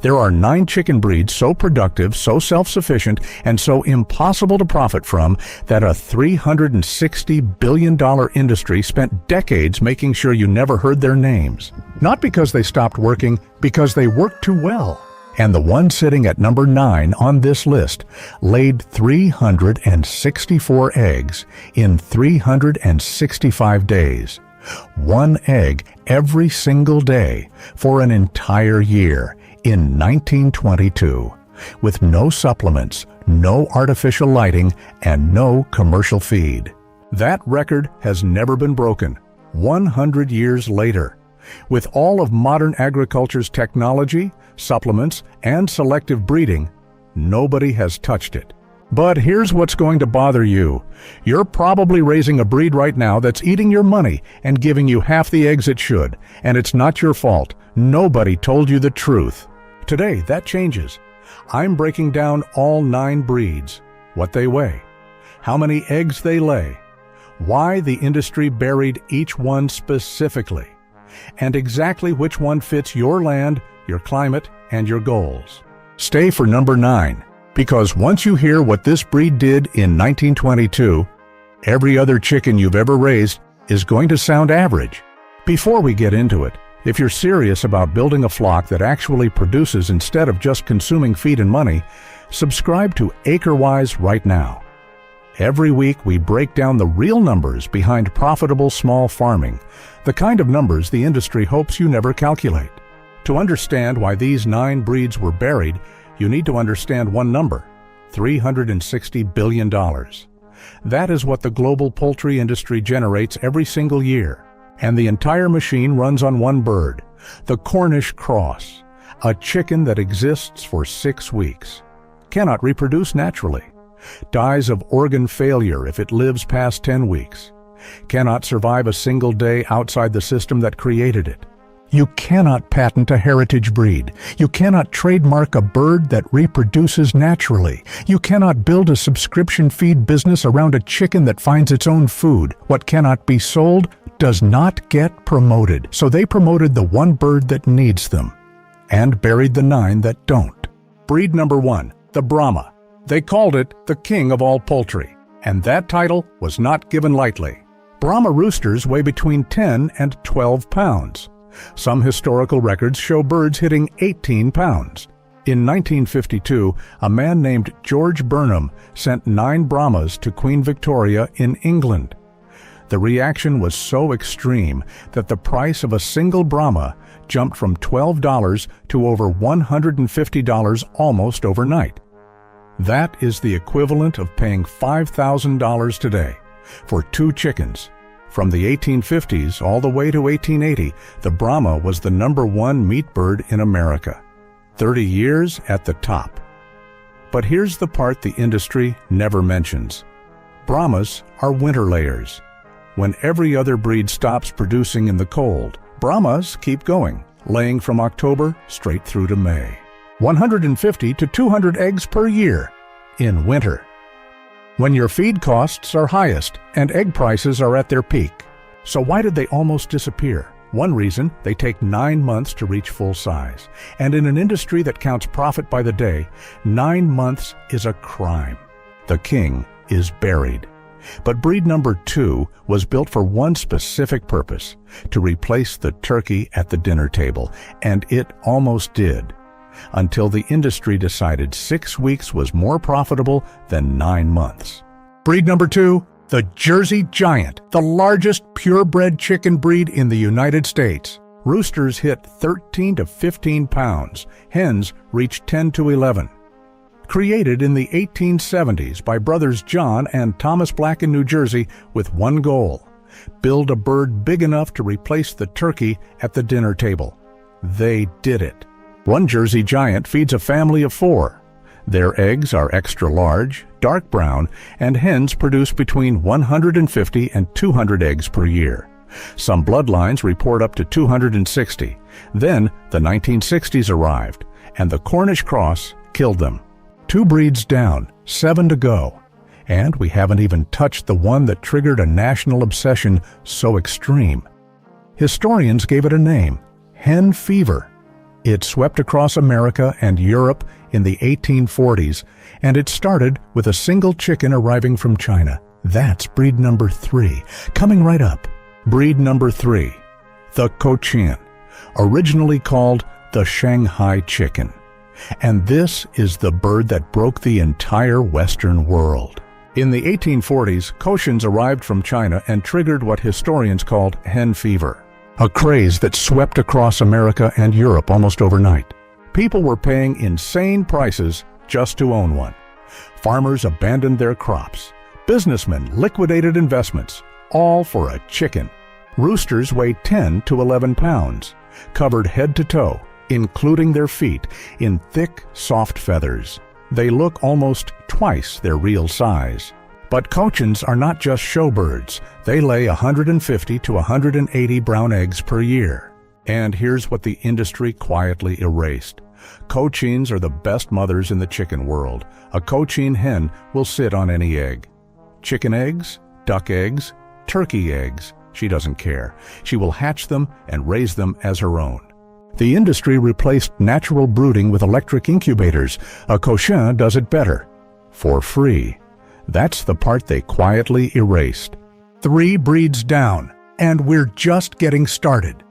There are 9 chicken breeds so productive, so self-sufficient, and so impossible to profit from that a $360 billion industry spent decades making sure you never heard their names. Not because they stopped working, because they worked too well. And the one sitting at number 9 on this list laid 364 eggs in 365 days. 1 egg every single day for an entire year in 1922, with no supplements, no artificial lighting, and no commercial feed. That record has never been broken 100 years later. With all of modern agriculture's technology, supplements, and selective breeding, nobody has touched it. But here's what's going to bother you. You're probably raising a breed right now that's eating your money and giving you half the eggs it should, and it's not your fault. Nobody told you the truth. Today, that changes. I'm breaking down all 9 breeds, what they weigh, how many eggs they lay, why the industry buried each one specifically, and exactly which one fits your land, your climate, and your goals. Stay for number 9, because once you hear what this breed did in 1922, every other chicken you've ever raised is going to sound average. Before we get into it, if you're serious about building a flock that actually produces instead of just consuming feed and money, subscribe to AcreWise right now. Every week we break down the real numbers behind profitable small farming, the kind of numbers the industry hopes you never calculate. To understand why these 9 breeds were buried, you need to understand one number: $360 billion. That is what the global poultry industry generates every single year. And the entire machine runs on one bird, the Cornish Cross, a chicken that exists for 6 weeks, cannot reproduce naturally, dies of organ failure if it lives past 10 weeks, cannot survive a single day outside the system that created it. You cannot patent a heritage breed. You cannot trademark a bird that reproduces naturally. You cannot build a subscription feed business around a chicken that finds its own food. What cannot be sold does not get promoted. So they promoted the one bird that needs them and buried the 9 that don't. Breed number 1, the Brahma. They called it the king of all poultry, and that title was not given lightly. Brahma roosters weigh between 10 and 12 pounds. Some historical records show birds hitting 18 pounds. In 1952, a man named George Burnham sent 9 Brahmas to Queen Victoria in England. The reaction was so extreme that the price of a single Brahma jumped from $12 to over $150 almost overnight. That is the equivalent of paying $5,000 today for 2 chickens. From the 1850s all the way to 1880, the Brahma was the #1 meat bird in America. 30 years at the top. But here's the part the industry never mentions. Brahmas are winter layers. When every other breed stops producing in the cold, Brahmas keep going, laying from October straight through to May. 150 to 200 eggs per year in winter, when your feed costs are highest and egg prices are at their peak. So why did they almost disappear? One reason, they take 9 months to reach full size. And in an industry that counts profit by the day, 9 months is a crime. The king is buried. But breed number 2 was built for one specific purpose: to replace the turkey at the dinner table. And it almost did, until the industry decided 6 weeks was more profitable than 9 months. Breed number 2, the Jersey Giant, the largest purebred chicken breed in the United States. Roosters hit 13 to 15 pounds. Hens reached 10 to 11. Created in the 1870s by brothers John and Thomas Black in New Jersey with one goal: build a bird big enough to replace the turkey at the dinner table. They did it. One Jersey Giant feeds a family of 4. Their eggs are extra large, dark brown, and hens produce between 150 and 200 eggs per year. Some bloodlines report up to 260. Then the 1960s arrived, and the Cornish Cross killed them. 2 breeds down, 7 to go. And we haven't even touched the one that triggered a national obsession so extreme. Historians gave it a name: Hen Fever. It swept across America and Europe in the 1840s, and it started with a single chicken arriving from China. That's breed number 3, coming right up. Breed number 3, the Cochin, originally called the Shanghai chicken. And this is the bird that broke the entire Western world. In the 1840s, Cochins arrived from China and triggered what historians called Hen Fever, a craze that swept across America and Europe almost overnight. People were paying insane prices just to own one. Farmers abandoned their crops. Businessmen liquidated investments, all for a chicken. Roosters weigh 10 to 11 pounds, covered head to toe, including their feet, in thick, soft feathers. They look almost twice their real size. But Cochins are not just showbirds. They lay 150 to 180 brown eggs per year. And here's what the industry quietly erased. Cochins are the best mothers in the chicken world. A Cochin hen will sit on any egg. Chicken eggs, duck eggs, turkey eggs, she doesn't care. She will hatch them and raise them as her own. The industry replaced natural brooding with electric incubators. A Cochin does it better. For free. That's the part they quietly erased. 3 breeds down, and we're just getting started.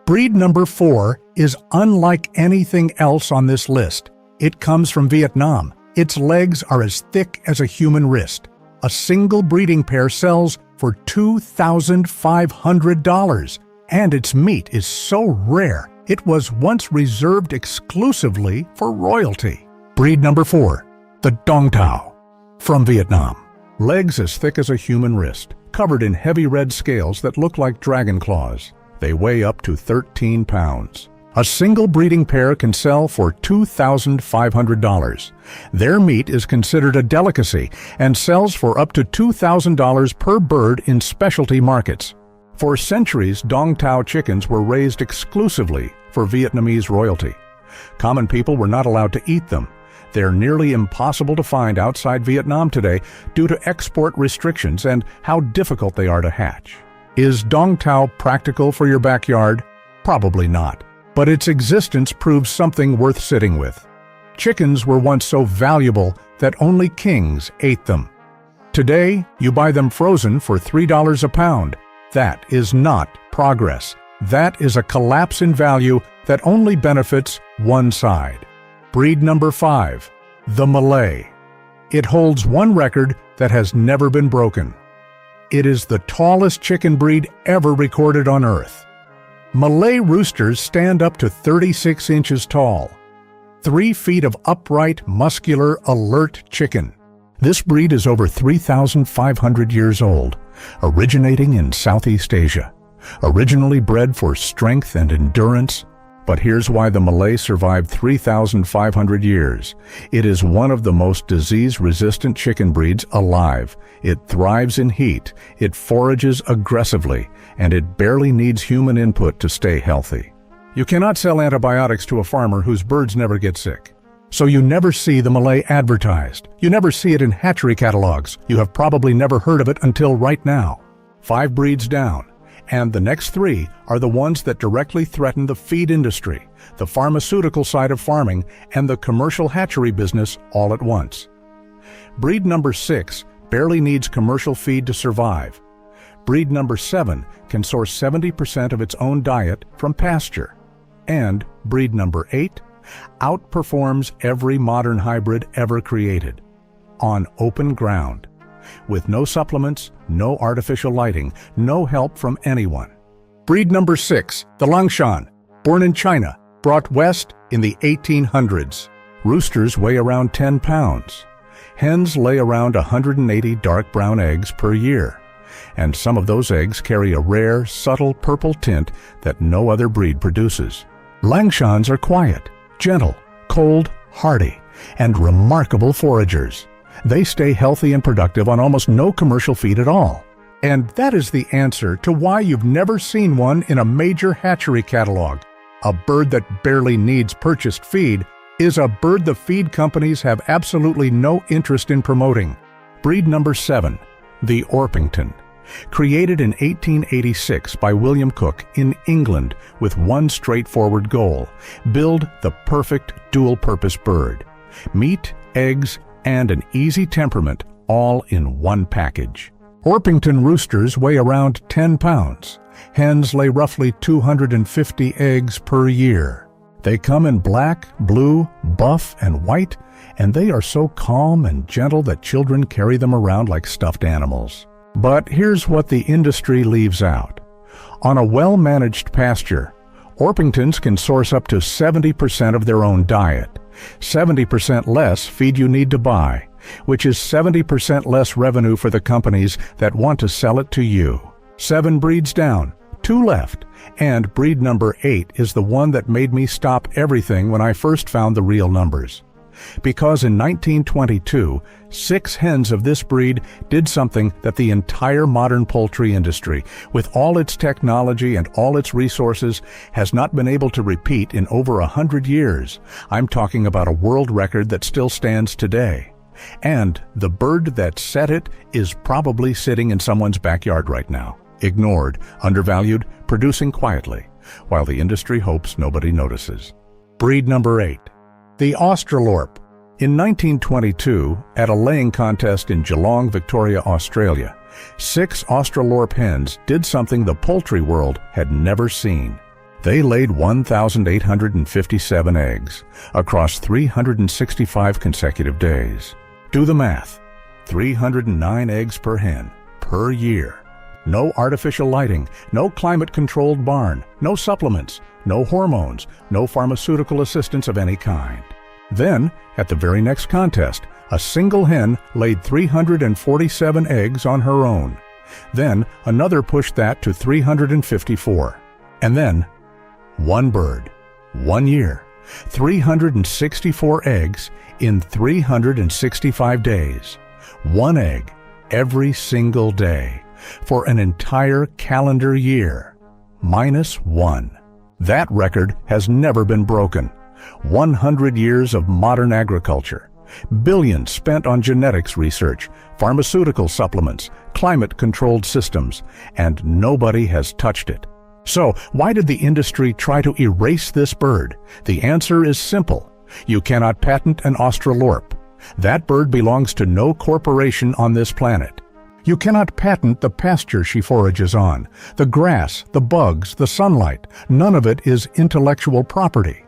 Breed number 4 is unlike anything else on this list. It comes from Vietnam. Its legs are as thick as a human wrist. A single breeding pair sells for $2,500, and its meat is so rare, it was once reserved exclusively for royalty. Breed number 4, the Dong Tao, from Vietnam. Legs as thick as a human wrist, covered in heavy red scales that look like dragon claws. They weigh up to 13 pounds. A single breeding pair can sell for $2,500. Their meat is considered a delicacy and sells for up to $2,000 per bird in specialty markets. For centuries, Dong Tao chickens were raised exclusively for Vietnamese royalty. Common people were not allowed to eat them. They're nearly impossible to find outside Vietnam today due to export restrictions and how difficult they are to hatch. Is Dong Tao practical for your backyard? Probably not. But its existence proves something worth sitting with. Chickens were once so valuable that only kings ate them. Today, you buy them frozen for $3 a pound. That is not progress. That is a collapse in value that only benefits one side. Breed number 5, the Malay. It holds one record that has never been broken. It is the tallest chicken breed ever recorded on Earth. Malay roosters stand up to 36 inches tall. 3 feet of upright, muscular, alert chicken. This breed is over 3,500 years old, originating in Southeast Asia. Originally bred for strength and endurance, but here's why the Malay survived 3,500 years. It is one of the most disease-resistant chicken breeds alive. It thrives in heat, it forages aggressively, and it barely needs human input to stay healthy. You cannot sell antibiotics to a farmer whose birds never get sick. So you never see the Malay advertised. You never see it in hatchery catalogs. You have probably never heard of it until right now. 5 breeds down. And the next 3 are the ones that directly threaten the feed industry, the pharmaceutical side of farming, and the commercial hatchery business all at once. Breed number 6 barely needs commercial feed to survive. Breed number 7 can source 70% of its own diet from pasture. And breed number 8 outperforms every modern hybrid ever created. On open ground. With no supplements, no artificial lighting, no help from anyone. Breed number 6, the Langshan, born in China, brought west in the 1800s. Roosters weigh around 10 pounds. Hens lay around 180 dark brown eggs per year. And some of those eggs carry a rare, subtle purple tint that no other breed produces. Langshans are quiet, gentle, cold, hardy, and remarkable foragers. They stay healthy and productive on almost no commercial feed at all. And that is the answer to why you've never seen one in a major hatchery catalog. A bird that barely needs purchased feed is a bird the feed companies have absolutely no interest in promoting. Breed number 7, the Orpington. Created in 1886 by William Cook in England with one straightforward goal: build the perfect dual-purpose bird. Meat, eggs, and an easy temperament all in one package. Orpington roosters weigh around 10 pounds. Hens lay roughly 250 eggs per year. They come in black, blue, buff, and white, and they are so calm and gentle that children carry them around like stuffed animals. But here's what the industry leaves out. On a well-managed pasture, Orpingtons can source up to 70% of their own diet. 70% less feed you need to buy, which is 70% less revenue for the companies that want to sell it to you. 7 breeds down, 2 left, and breed number 8 is the one that made me stop everything when I first found the real numbers. Because in 1922, 6 hens of this breed did something that the entire modern poultry industry, with all its technology and all its resources, has not been able to repeat in over 100 years. I'm talking about a world record that still stands today. And the bird that set it is probably sitting in someone's backyard right now, ignored, undervalued, producing quietly, while the industry hopes nobody notices. Breed number 8. The Australorp. In 1922, at a laying contest in Geelong, Victoria, Australia, 6 Australorp hens did something the poultry world had never seen. They laid 1,857 eggs across 365 consecutive days. Do the math. 309 eggs per hen per year. No artificial lighting, no climate-controlled barn, no supplements, no hormones, no pharmaceutical assistance of any kind. Then, at the very next contest, a single hen laid 347 eggs on her own. Then, another pushed that to 354. And then, one bird, 1 year, 364 eggs in 365 days. 1 egg every single day for an entire calendar year, -1. That record has never been broken. 100 years of modern agriculture, billions spent on genetics research, pharmaceutical supplements, climate-controlled systems, and nobody has touched it. So, why did the industry try to erase this bird? The answer is simple. You cannot patent an Australorp. That bird belongs to no corporation on this planet. You cannot patent the pasture she forages on, the grass, the bugs, the sunlight. None of it is intellectual property.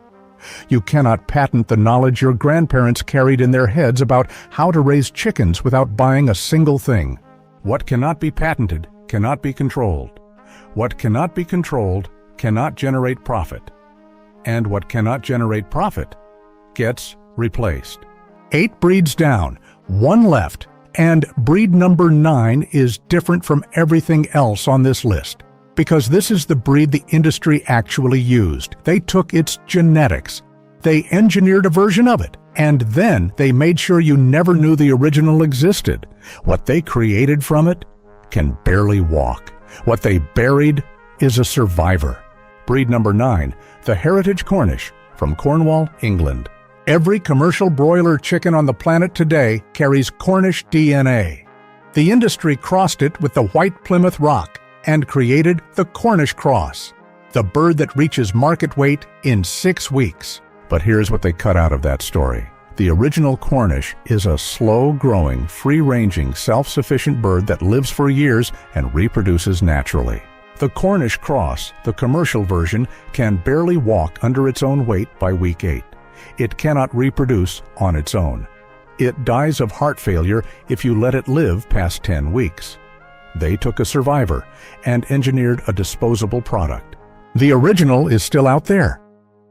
You cannot patent the knowledge your grandparents carried in their heads about how to raise chickens without buying a single thing. What cannot be patented cannot be controlled. What cannot be controlled cannot generate profit. And what cannot generate profit gets replaced. 8 breeds down, 1 left, and breed number 9 is different from everything else on this list. Because this is the breed the industry actually used. They took its genetics. They engineered a version of it. And then they made sure you never knew the original existed. What they created from it can barely walk. What they buried is a survivor. Breed number 9, the Heritage Cornish from Cornwall, England. Every commercial broiler chicken on the planet today carries Cornish DNA. The industry crossed it with the white Plymouth Rock and created the Cornish Cross, the bird that reaches market weight in 6 weeks. But here's what they cut out of that story. The original Cornish is a slow-growing, free-ranging, self-sufficient bird that lives for years and reproduces naturally. The Cornish Cross, the commercial version, can barely walk under its own weight by week 8. It cannot reproduce on its own. It dies of heart failure if you let it live past 10 weeks. They took a survivor and engineered a disposable product. The original is still out there,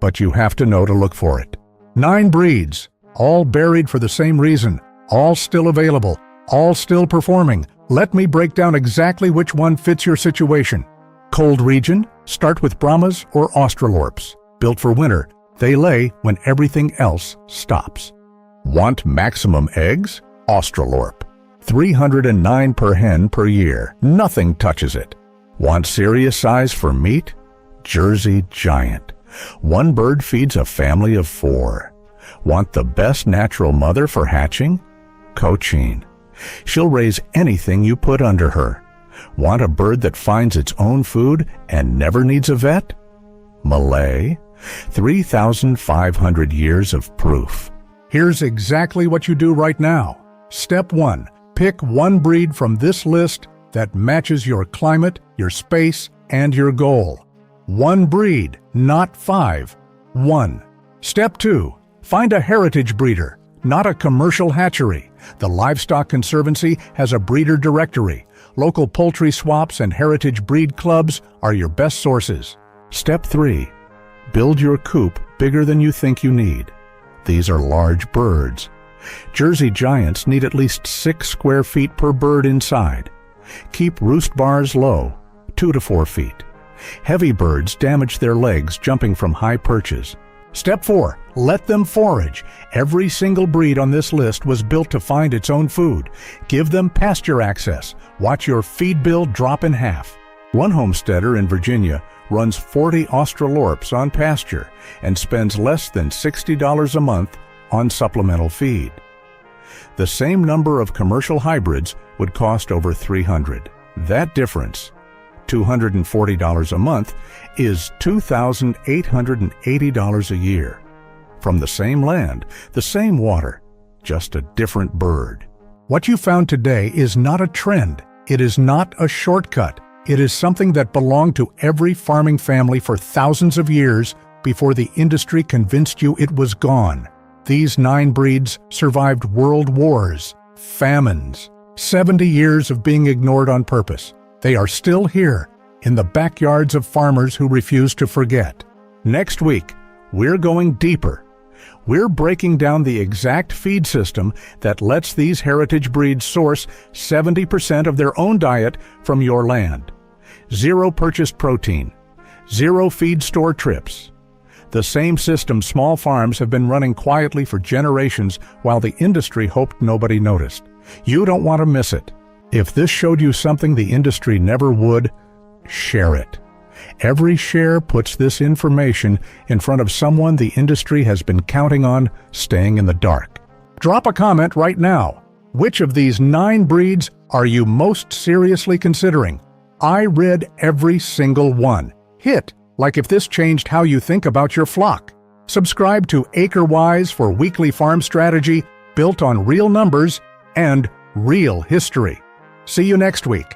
but you have to know to look for it. 9 breeds, all buried for the same reason, all still available, all still performing. Let me break down exactly which one fits your situation. Cold region, start with Brahmas or Australorps. Built for winter, they lay when everything else stops. Want maximum eggs? Australorp. 309 per hen per year. Nothing touches it. Want serious size for meat? Jersey Giant. 1 bird feeds a family of 4. Want the best natural mother for hatching? Cochin. She'll raise anything you put under her. Want a bird that finds its own food and never needs a vet? Malay, 3,500 years of proof. Here's exactly what you do right now. Step 1. Pick one breed from this list that matches your climate, your space, and your goal. One breed, not 5. 1. Step 2. Find a heritage breeder, not a commercial hatchery. The Livestock Conservancy has a breeder directory. Local poultry swaps and heritage breed clubs are your best sources. Step 3. Build your coop bigger than you think you need. These are large birds. Jersey Giants need at least 6 square feet per bird inside. Keep roost bars low, 2 to 4 feet. Heavy birds damage their legs jumping from high perches. Step 4. Let them forage. Every single breed on this list was built to find its own food. Give them pasture access. Watch your feed bill drop in half. One homesteader in Virginia runs 40 Australorps on pasture and spends less than $60 a month on supplemental feed. The same number of commercial hybrids would cost over $300. That difference, $240 a month, is $2,880 a year. From the same land, the same water, just a different bird. What you found today is not a trend. It is not a shortcut. It is something that belonged to every farming family for thousands of years before the industry convinced you it was gone. These 9 breeds survived world wars, famines, 70 years of being ignored on purpose. They are still here, in the backyards of farmers who refuse to forget. Next week, we're going deeper. We're breaking down the exact feed system that lets these heritage breeds source 70% of their own diet from your land. 0 purchased protein, 0 feed store trips. The same system small farms have been running quietly for generations while the industry hoped nobody noticed. You don't want to miss it. If this showed you something the industry never would, share it. Every share puts this information in front of someone the industry has been counting on staying in the dark. Drop a comment right now. Which of these 9 breeds are you most seriously considering? I read every single one. Hit like if this changed how you think about your flock. Subscribe to AcreWise for weekly farm strategy built on real numbers and real history. See you next week.